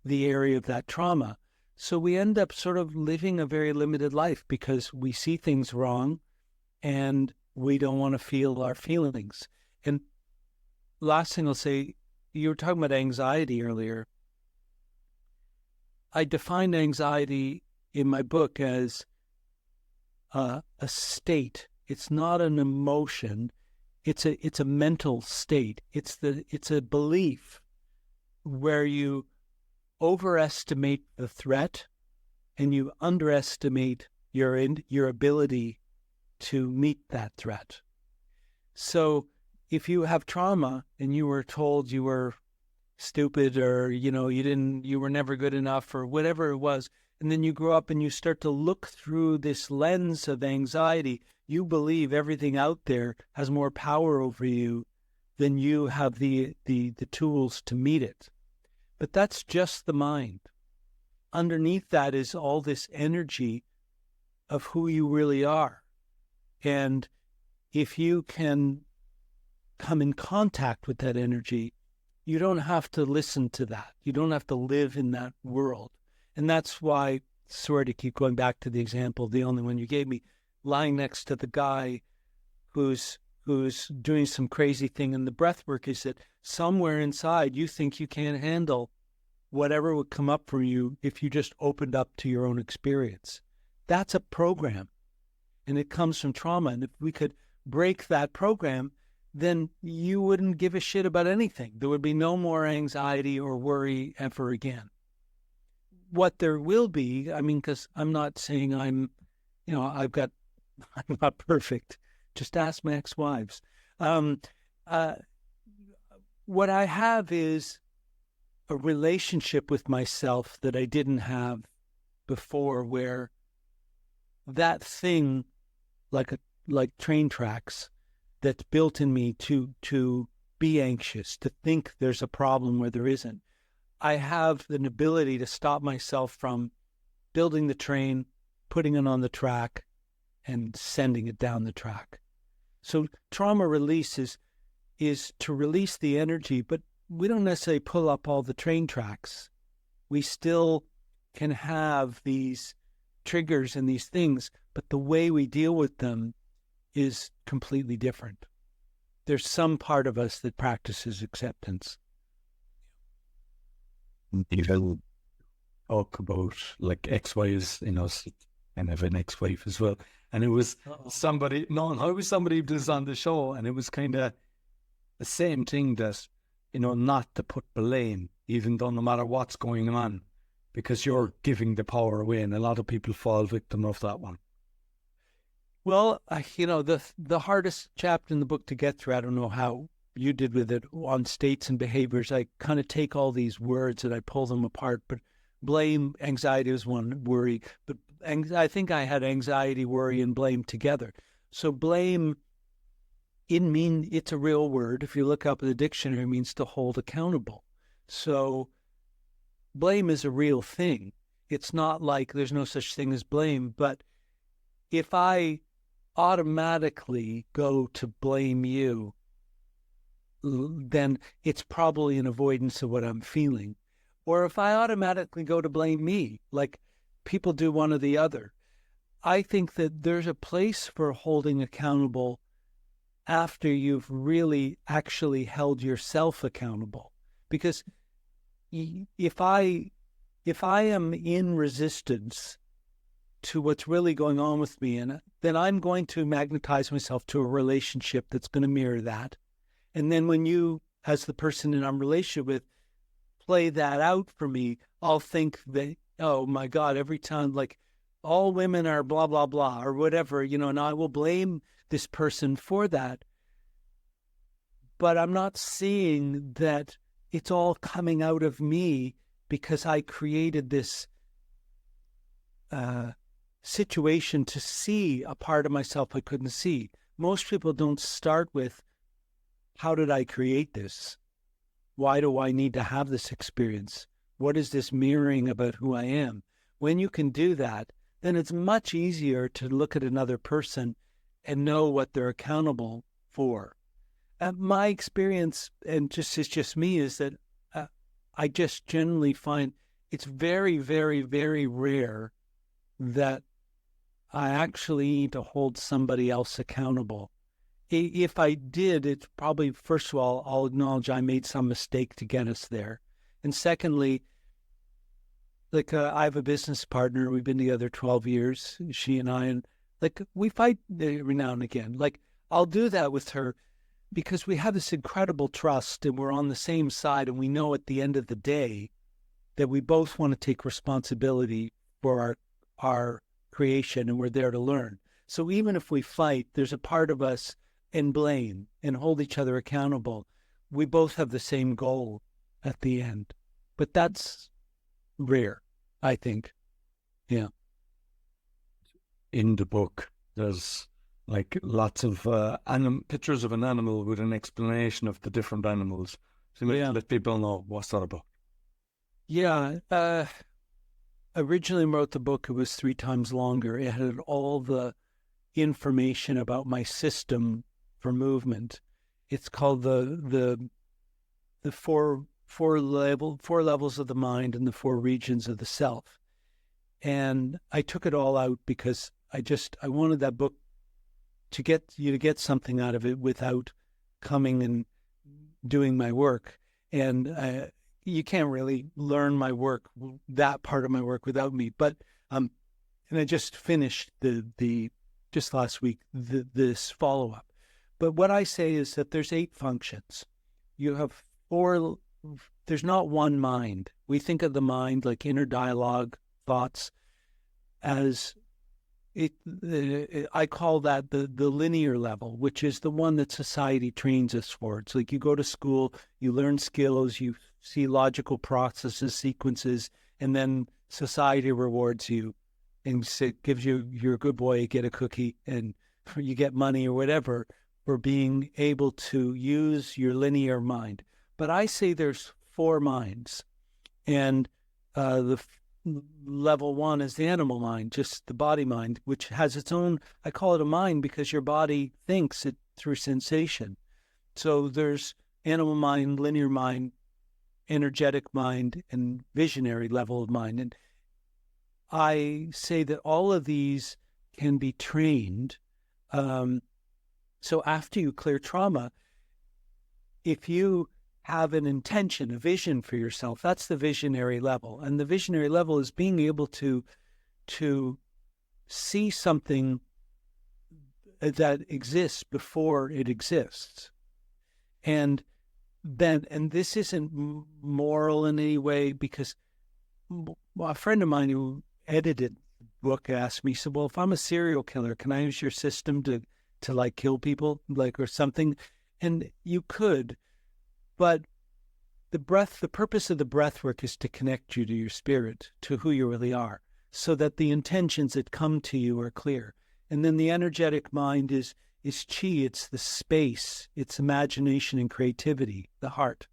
the area of that trauma. So we end up sort of living a very limited life because we see things wrong and we don't want to feel our feelings. And last thing I'll say, you were talking about anxiety earlier. I define anxiety in my book as a state. It's not an emotion. It's a mental state. It's a belief where you overestimate the threat and you underestimate your ability to meet that threat. So if you have trauma and you were told you were stupid or, you were never good enough or whatever it was, and then you grow up and you start to look through this lens of anxiety, you believe everything out there has more power over you than you have the tools to meet it. But that's just the mind. Underneath that is all this energy of who you really are. And if you can come in contact with that energy, you don't have to listen to that. You don't have to live in that world. And that's why, sorry to keep going back to the example, the only one you gave me, lying next to the guy who's doing some crazy thing in the breath work, is that somewhere inside you think you can't handle whatever would come up for you if you just opened up to your own experience. That's a program, and it comes from trauma. And if we could break that program, then you wouldn't give a shit about anything. There would be no more anxiety or worry ever again. What there will be, because I'm not saying I'm not perfect. Just ask my ex-wives. What I have is a relationship with myself that I didn't have before, where that thing, like train tracks, that's built in me to be anxious, to think there's a problem where there isn't. I have an ability to stop myself from building the train, putting it on the track, and sending it down the track. So trauma release is to release the energy, but we don't necessarily pull up all the train tracks. We still can have these triggers and these things, but the way we deal with them is completely different. There's some part of us that practices acceptance. You talk about like ex-wives, and I have an ex-wife as well. And it was somebody who was on the show, and it was kind of the same thing that, not to put blame, even though no matter what's going on, because you're giving the power away, and a lot of people fall victim of that one. Well, the hardest chapter in the book to get through, I don't know how you did with it, on states and behaviors. I kind of take all these words and I pull them apart, but blame, anxiety was one, worry, but I think I had anxiety, worry, and blame together. So blame, it's a real word. If you look up in the dictionary, it means to hold accountable. So blame is a real thing. It's not like there's no such thing as blame, but if I automatically go to blame you, then it's probably an avoidance of what I'm feeling. Or if I automatically go to blame me, like people do one or the other, I think that there's a place for holding accountable after you've really actually held yourself accountable. Because if I am in resistance to what's really going on with me, and then I'm going to magnetize myself to a relationship that's going to mirror that. And then when you, as the person in I'm relationship with, play that out for me, I'll think that oh my God, every time, like, all women are blah, blah, blah, or whatever, and I will blame this person for that. But I'm not seeing that it's all coming out of me because I created this situation to see a part of myself I couldn't see. Most people don't start with, how did I create this? Why do I need to have this experience? What is this mirroring about who I am? When you can do that, then it's much easier to look at another person and know what they're accountable for. My experience, and it's just me, is that I just generally find it's very, very, very rare that I actually need to hold somebody else accountable. If I did, it's probably, first of all, I'll acknowledge I made some mistake to get us there. And secondly, like, I have a business partner. We've been together 12 years, she and I, and like, we fight every now and again. Like, I'll do that with her because we have this incredible trust and we're on the same side, and we know at the end of the day that we both want to take responsibility for our creation, and we're there to learn. So even if we fight, there's a part of us and blame and hold each other accountable. We both have the same goal at the end. But that's rare, I think. Yeah. In the book, there's like lots of pictures of an animal with an explanation of the different animals. So let people know what's that about. Yeah. Originally wrote the book, it was 3 times longer. It had all the information about my system for movement. It's called the four levels of the mind and the 4 regions of the self. And I took it all out because I wanted that book to get you to get something out of it without coming and doing my work. And you can't really learn my work, that part of my work, without me. But and I just finished just last week this follow-up. But what I say is that there's 8 functions. You have 4. There's not one mind. We think of the mind, like inner dialogue, thoughts, as I call that the linear level, which is the one that society trains us for. It's like you go to school, you learn skills, you see logical processes, sequences, and then society rewards you and gives you, you're a good boy, you get a cookie, and you get money or whatever for being able to use your linear mind. But I say there's 4 minds, and level 1 is the animal mind, just the body mind, which has its own, I call it a mind because your body thinks it through sensation. So there's animal mind, linear mind, energetic mind, and visionary level of mind. And I say that all of these can be trained. So after you clear trauma, if you have an intention, a vision for yourself, that's the visionary level. And the visionary level is being able to see something that exists before it exists. And this isn't moral in any way, because a friend of mine who edited the book asked me, he said, well, if I'm a serial killer, can I use your system to like kill people, like, or something? And you could, but the purpose of the breath work is to connect you to your spirit, to who you really are, so that the intentions that come to you are clear. And then the energetic mind is chi, it's the space, it's imagination and creativity, the heart.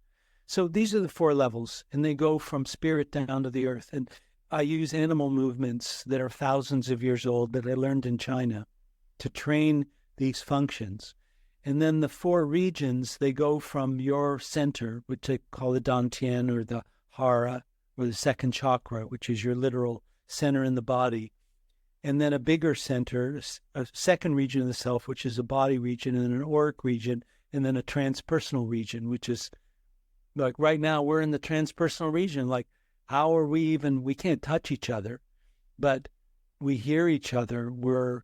So these are the 4 levels, and they go from spirit down to the earth. And I use animal movements that are thousands of years old that I learned in China to train these functions. And then the 4 regions, they go from your center, which I call the Dantian or the Hara or the 2nd chakra, which is your literal center in the body. And then a bigger center, a 2nd region of the self, which is a body region, and then an auric region, and then a transpersonal region, which is like right now we're in the transpersonal region. Like, how are we can't touch each other, but we hear each other. We're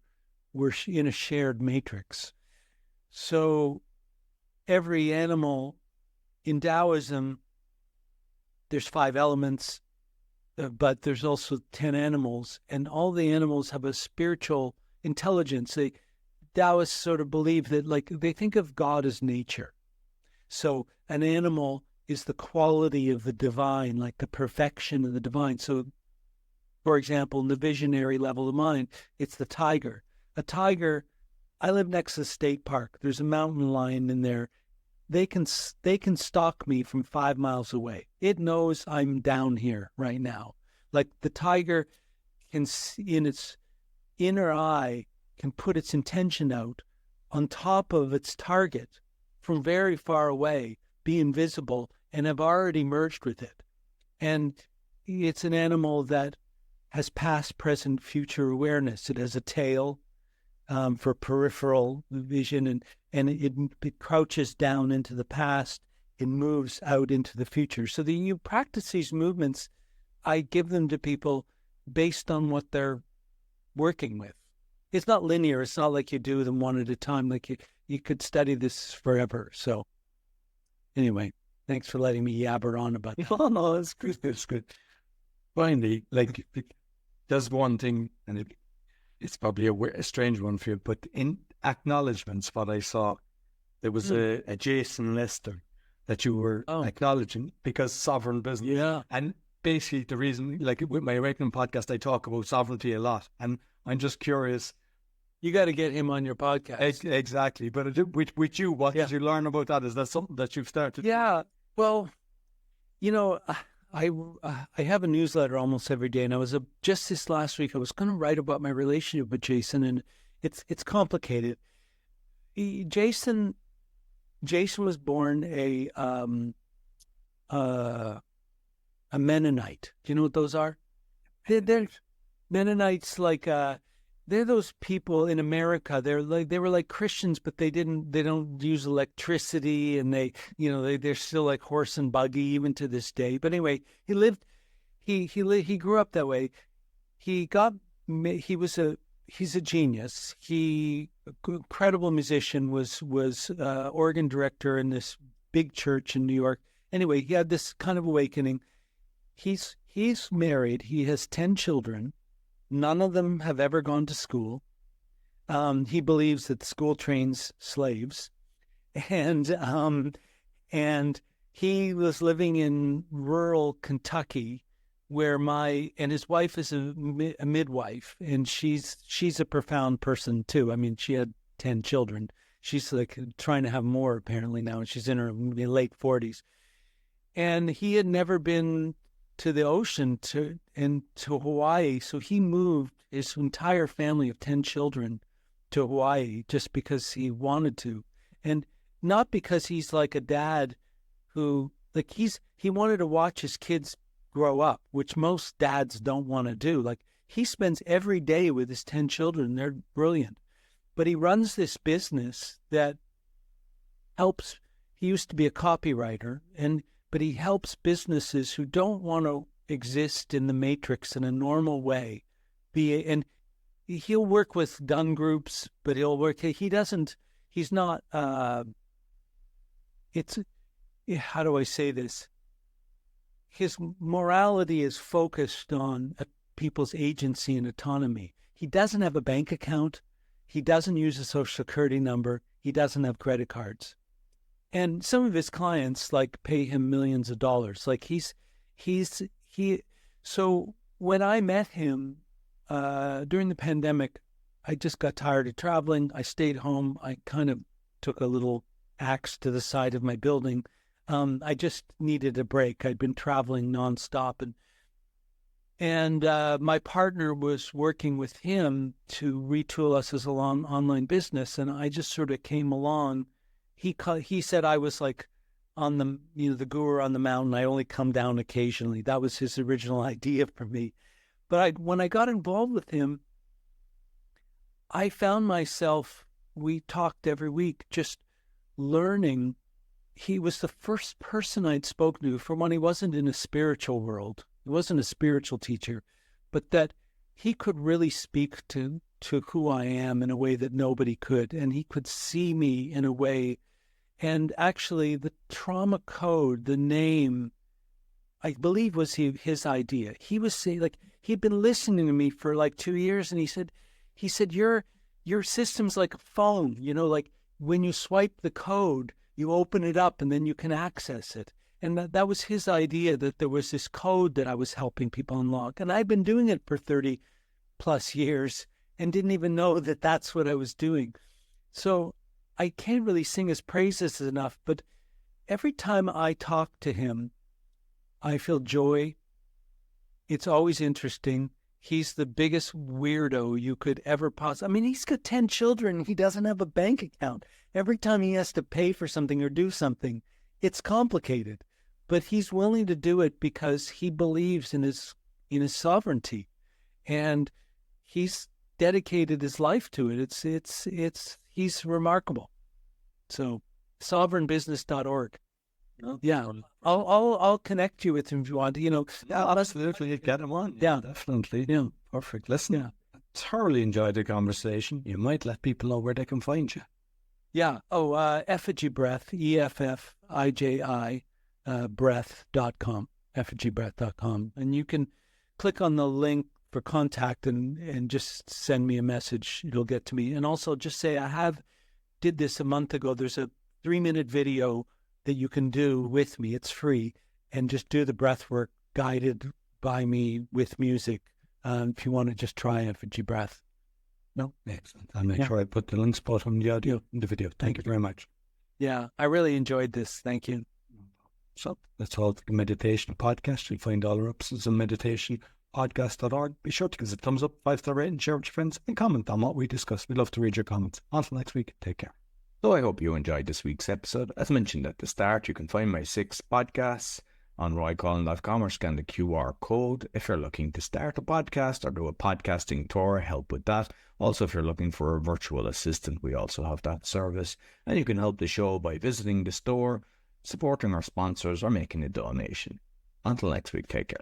in a shared matrix. So every animal in Taoism, there's 5 elements. but there's also 10 animals, and all the animals have a spiritual intelligence. Taoists sort of believe that, like, they think of God as nature. So an animal is the quality of the divine, like the perfection of the divine. So, for example, in the visionary level of mind, it's the tiger. A tiger, I live next to the state park. There's a mountain lion in there. They can stalk me from 5 miles away. It knows I'm down here right now. Like the tiger can see in its inner eye, can put its intention out on top of its target from very far away, be invisible, and have already merged with it. And it's an animal that has past, present, future awareness. It has a tail for peripheral vision, and it crouches down into the past. It moves out into the future. So you practice these movements. I give them to people based on what they're working with. It's not linear. It's not like you do them one at a time. Like you could study this forever. So anyway, thanks for letting me yabber on about that. No, it's good. It's good. Finally, like, there's one thing, and it's probably a strange one for you, but in acknowledgements, what I saw, there was a Jason Lester that you were acknowledging because sovereign business. Yeah. And basically the reason, like with my Awakening podcast, I talk about sovereignty a lot. And I'm just curious. You got to get him on your podcast. Exactly. But with you, what did you learn about that? Is that something that you've started? Yeah. Well, you know, I have a newsletter almost every day, and I was just this last week, I was going to write about my relationship with Jason, and it's complicated. Jason was born a Mennonite. Do you know what those are? They're Mennonites, like they're those people in America. They were like Christians, but they don't use electricity, and they're still like horse and buggy even to this day. But anyway, he grew up that way. He's a genius. Incredible musician, was organ director in this big church in New York. Anyway, he had this kind of awakening. He's married. He has 10 children. None of them have ever gone to school. He believes that school trains slaves, and he was living in rural Kentucky, where his wife is a midwife, and she's a profound person too. I mean, she had 10 children. She's like trying to have more apparently now, and she's in her late 40s. And he had never been to the ocean to Hawaii, so he moved his entire family of 10 children to Hawaii just because he wanted to, and not because he's like a dad who, like, he wanted to watch his kids grow up, which most dads don't want to do. Like, he spends every day with his 10 children. They're brilliant, but he runs this business that helps. He used to be a copywriter, but he helps businesses who don't want to exist in the matrix in a normal way. And he'll work with done groups, but he's not, how do I say this? His morality is focused on people's agency and autonomy. He doesn't have a bank account. He doesn't use a social security number. He doesn't have credit cards. And some of his clients pay him millions of dollars. So when I met him during the pandemic, I just got tired of traveling. I stayed home. I kind of took a little axe to the side of my building. I just needed a break. I'd been traveling nonstop, and my partner was working with him to retool us as an online business, and I just sort of came along. He said I was like on the guru on the mountain. I only come down occasionally. That was his original idea for me. But when I got involved with him, I found myself, we talked every week, just learning. He was the first person I'd spoken to from when he wasn't in a spiritual world. He wasn't a spiritual teacher, but that he could really speak to who I am in a way that nobody could. And he could see me in a way. And actually, the trauma code, the name, I believe was his idea. He was saying, like, he'd been listening to me for like 2 years, and he said, your system's like a phone, like when you swipe the code, you open it up and then you can access it. And that was his idea, that there was this code that I was helping people unlock. And I've been doing it for 30 plus years and didn't even know that that's what I was doing. So I can't really sing his praises enough, but every time I talk to him, I feel joy. It's always interesting. He's the biggest weirdo you could ever possibly. I mean, he's got 10 children. He doesn't have a bank account. Every time he has to pay for something or do something, it's complicated. But he's willing to do it because he believes in his sovereignty, and he's dedicated his life to it. He's remarkable. So, sovereignbusiness.org. Yeah, I'll connect you with him if you want. Yeah, absolutely, get him on. Yeah, definitely. Yeah, perfect. Listen, I thoroughly enjoyed the conversation. You might let people know where they can find you. Yeah. Oh, Effiji Breath, EFFIJI, breath.com, effijibreath.com, and you can click on the link for contact and just send me a message. It'll get to me. And also just say did this a month ago. There's a 3-minute video that you can do with me. It's free, and just do the breath work guided by me with music. If you want to just try Effiji Breath. No, excellent. I'll make sure I put the links both on the audio and the video. Thank you very much. Yeah, I really enjoyed this. Thank you. So that's all for the meditation podcast. You'll find all our episodes on meditationpodcast.org. Be sure to give us a thumbs up, 5-star rating, share with your friends, and comment on what we discussed. We'd love to read your comments. Until next week, take care. So I hope you enjoyed this week's episode. As mentioned at the start, you can find my 6 podcasts on roycollin.com or scan the QR code if you're looking to start a podcast or do a podcasting tour, help with that. Also, if you're looking for a virtual assistant, we also have that service. And you can help the show by visiting the store, supporting our sponsors, or making a donation. Until next week, take care.